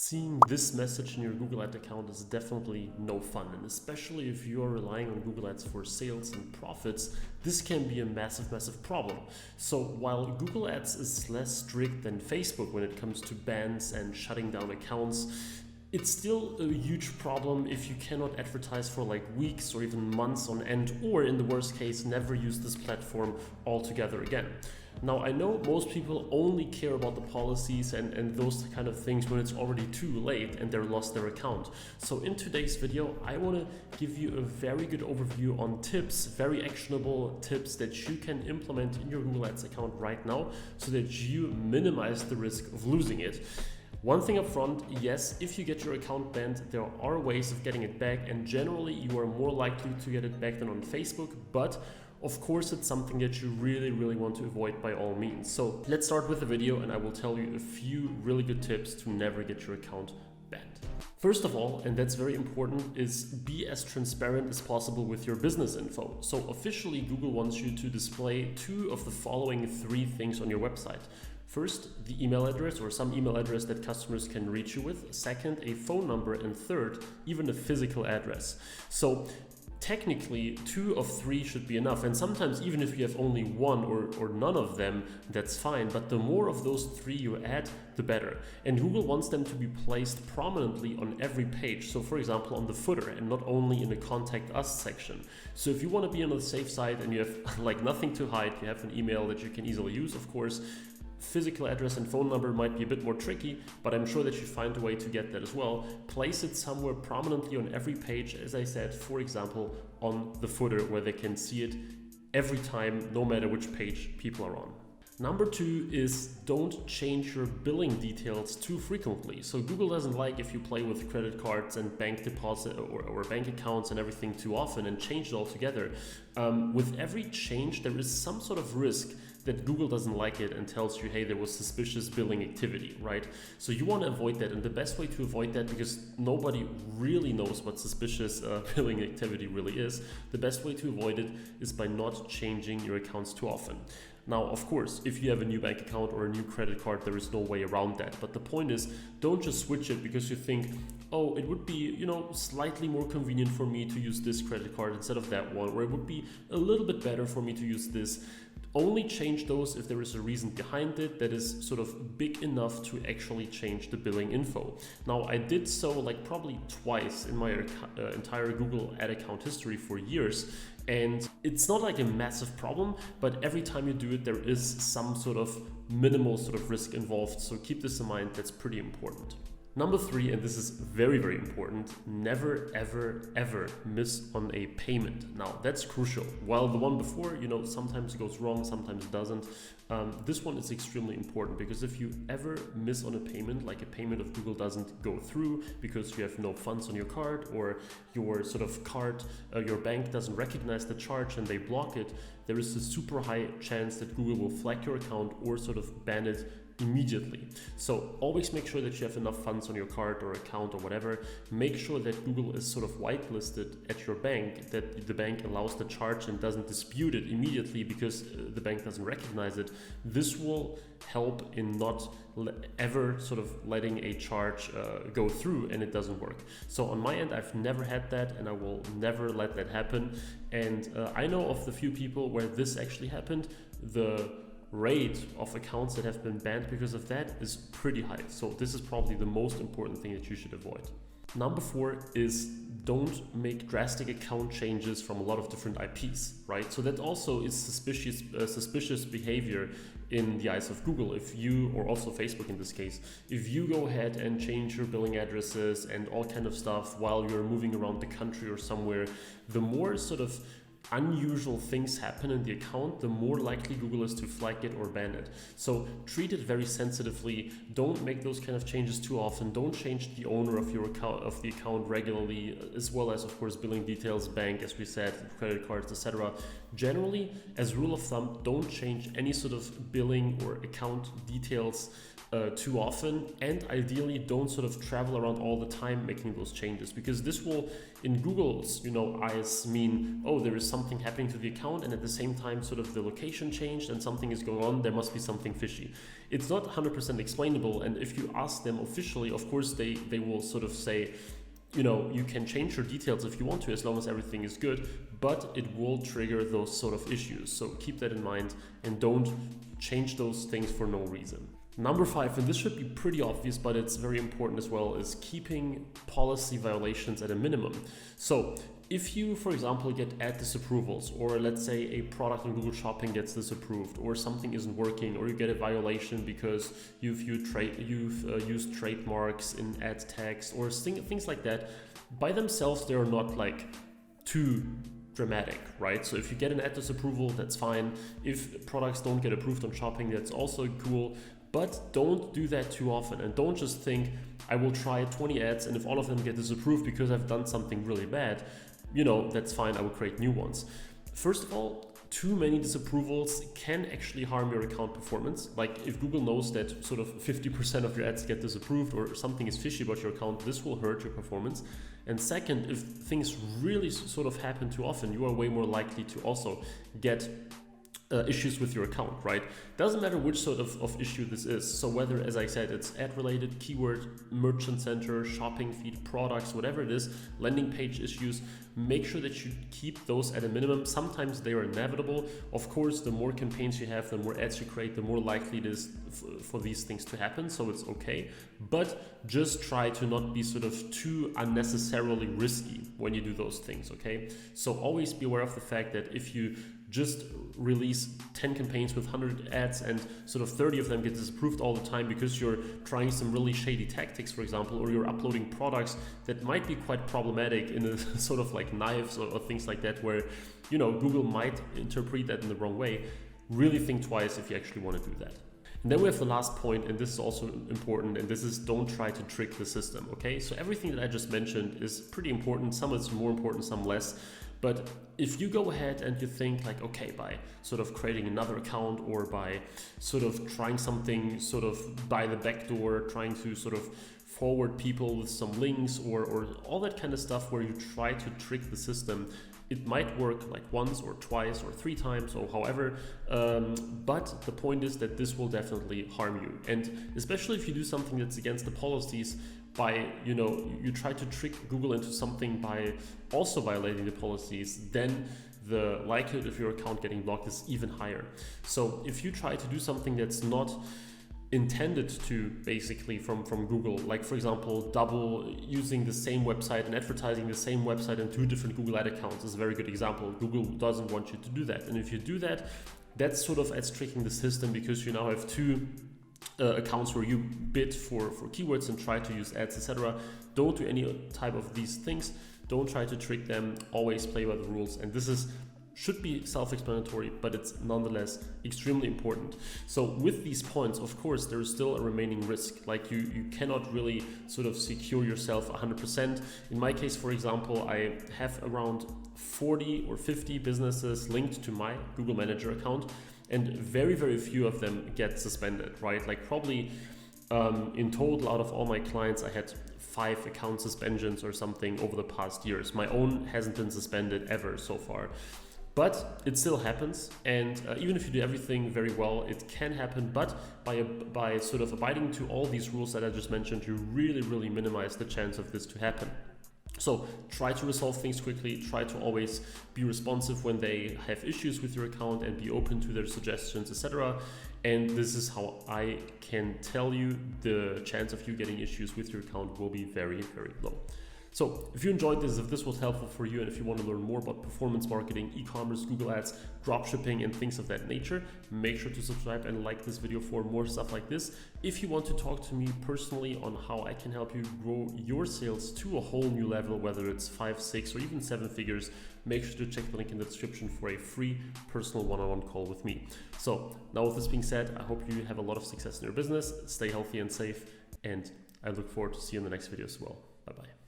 Seeing this message in your Google Ads account is definitely no fun, and especially if you are relying on Google Ads for sales and profits, this can be a massive problem. So while Google Ads is less strict than Facebook when it comes to bans and shutting down accounts, it's still a huge problem if you cannot advertise for like weeks or even months on end, or in the worst case, never use this platform altogether again. Now, I know most people only care about the policies and those kind of things when it's already too late and they're lost their account. So in today's video, I want to give you a very good overview on tips, very actionable tips that you can implement in your Google Ads account right now so that you minimize the risk of losing it. One thing up front, yes, if you get your account banned, there are ways of getting it back, and generally you are more likely to get it back than on Facebook, but of course, it's something that you really want to avoid by all means. So let's start with the video and I will tell you a few really good tips to never get your account banned. First of all, and that's very important, is be as transparent as possible with your business info. So officially, Google wants you to display two of the following three things on your website. First, the email address or some email address that customers can reach you with. Second, a phone number. And third, even a physical address. So technically, 2 of 3 should be enough, and sometimes even if you have only one or none of them, that's fine, but the more of those 3 you add, the better. And Google wants them to be placed prominently on every page, so for example on the footer and not only in the Contact Us section. So if you want to be on the safe side and you have like nothing to hide, you have an email that you can easily use, of course, physical address and phone number might be a bit more tricky, but I'm sure that you find a way to get that as well. Place it somewhere prominently on every page, as I said, for example, on the footer where they can see it every time, no matter which page people are on. Number 2 is don't change your billing details too frequently. So Google doesn't like if you play with credit cards and bank deposit or bank accounts and everything too often and change it all together. With every change, there is some sort of risk that Google doesn't like it and tells you, hey, there was suspicious billing activity, right? So you want to avoid that, and the best way to avoid that, because nobody really knows what suspicious billing activity really is, the best way to avoid it is by not changing your accounts too often. Now, of course, if you have a new bank account or a new credit card, there is no way around that. But the point is, don't just switch it because you think, oh, it would be, slightly more convenient for me to use this credit card instead of that one, or it would be a little bit better for me to use this. Only change those if there is a reason behind it that is sort of big enough to actually change the billing info. Now, I did so like probably twice in my entire Google ad account history for years, and it's not like a massive problem, but every time you do it, there is some sort of minimal sort of risk involved. So keep this in mind, that's pretty important. Number 3, and this is very important, never ever miss on a payment. Now that's crucial. While the one before, sometimes it goes wrong, sometimes it doesn't. This one is extremely important, because if you ever miss on a payment, like a payment of Google doesn't go through because you have no funds on your card, or your sort of card, your bank doesn't recognize the charge and they block it, there is a super high chance that Google will flag your account or sort of ban it immediately. So always make sure that you have enough funds on your card or account or whatever. Make sure that Google is sort of whitelisted at your bank, that the bank allows the charge and doesn't dispute it immediately because the bank doesn't recognize it. This will help in not ever sort of letting a charge go through and it doesn't work. So on my end, I've never had that and I will never let that happen. And I know of the few people where this actually happened. The rate of accounts that have been banned because of that is pretty high. So this is probably the most important thing that you should avoid. Number 4 is don't make drastic account changes from a lot of different IPs, right? So that also is suspicious behavior in the eyes of Google. If you, or also Facebook in this case, if you go ahead and change your billing addresses and all kind of stuff while you're moving around the country or somewhere, the more sort of unusual things happen in the account, the more likely Google is to flag it or ban it. So treat it very sensitively. Don't make those kind of changes too often. Don't change the owner of your account, of the account regularly, as well as, of course, billing details, bank, as we said, credit cards, etc. Generally, as rule of thumb, don't change any sort of billing or account details too often, and ideally don't sort of travel around all the time making those changes, because this will, in Google's eyes, mean, oh, there is something happening to the account, and at the same time sort of the location changed and something is going on, there must be something fishy. It's not 100% explainable, and if you ask them officially, of course they will sort of say, you can change your details if you want to, as long as everything is good, but it will trigger those sort of issues. So keep that in mind and don't change those things for no reason. Number 5, and this should be pretty obvious, but it's very important as well, is keeping policy violations at a minimum. So if you, for example, get ad disapprovals, or let's say a product on Google Shopping gets disapproved, or something isn't working, or you get a violation because you've used trademarks in ad tags, or things like that, by themselves they are not like too dramatic, right? So if you get an ad disapproval, that's fine. If products don't get approved on shopping, that's also cool. But don't do that too often, and don't just think, I will try 20 ads, and if all of them get disapproved because I've done something really bad, that's fine, I will create new ones. First of all, too many disapprovals can actually harm your account performance. Like if Google knows that sort of 50% of your ads get disapproved or something is fishy about your account, this will hurt your performance. And second, if things really sort of happen too often, you are way more likely to also get issues with your account, right? Doesn't matter which sort of issue this is. So whether, as I said, it's ad related, keyword, merchant center, shopping feed, products, whatever it is, landing page issues, make sure that you keep those at a minimum. Sometimes they are inevitable. Of course, the more campaigns you have, the more ads you create, the more likely it is for these things to happen. So it's okay, but just try to not be sort of too unnecessarily risky when you do those things, okay? So always be aware of the fact that if you just release 10 campaigns with 100 ads and sort of 30 of them get disapproved all the time because you're trying some really shady tactics, for example, or you're uploading products that might be quite problematic in a sort of like knives or things like that, where Google might interpret that in the wrong way, really think twice if you actually want to do that. And then we have the last point, and this is also important, and this is don't try to trick the system, okay? So everything that I just mentioned is pretty important. Some is more important, some less. But if you go ahead and you think like, okay, by sort of creating another account or by sort of trying something sort of by the back door, trying to sort of forward people with some links or all that kind of stuff where you try to trick the system, it might work like once or twice or 3 times or however, but the point is that this will definitely harm you. And especially if you do something that's against the policies, by you try to trick Google into something by also violating the policies, then the likelihood of your account getting blocked is even higher. So if you try to do something that's not intended to basically from Google, like for example double using the same website and advertising the same website in 2 different Google ad accounts is a very good example. Google doesn't want you to do that, and if you do that, that's sort of as tricking the system, because you now have 2 accounts where you bid for keywords and try to use ads, etc. Don't do any type of these things. Don't try to trick them. Always play by the rules. And this should be self-explanatory, but it's nonetheless extremely important. So with these points, of course, there is still a remaining risk. Like you cannot really sort of secure yourself 100%. In my case, for example, I have around 40 or 50 businesses linked to my Google Manager account, and very, very few of them get suspended, right? Like probably in total out of all my clients, I had 5 account suspensions or something over the past years. My own hasn't been suspended ever so far, but it still happens. And even if you do everything very well, it can happen. But by sort of abiding to all these rules that I just mentioned, you really, really minimize the chance of this to happen. So try to resolve things quickly, try to always be responsive when they have issues with your account and be open to their suggestions, etc. And this is how I can tell you the chance of you getting issues with your account will be very, very low. So if you enjoyed this, if this was helpful for you, and if you want to learn more about performance marketing, e-commerce, Google Ads, dropshipping, and things of that nature, make sure to subscribe and like this video for more stuff like this. If you want to talk to me personally on how I can help you grow your sales to a whole new level, whether it's 5, 6, or even 7 figures, make sure to check the link in the description for a free personal one-on-one call with me. So now with this being said, I hope you have a lot of success in your business, stay healthy and safe, and I look forward to see you in the next video as well. Bye-bye.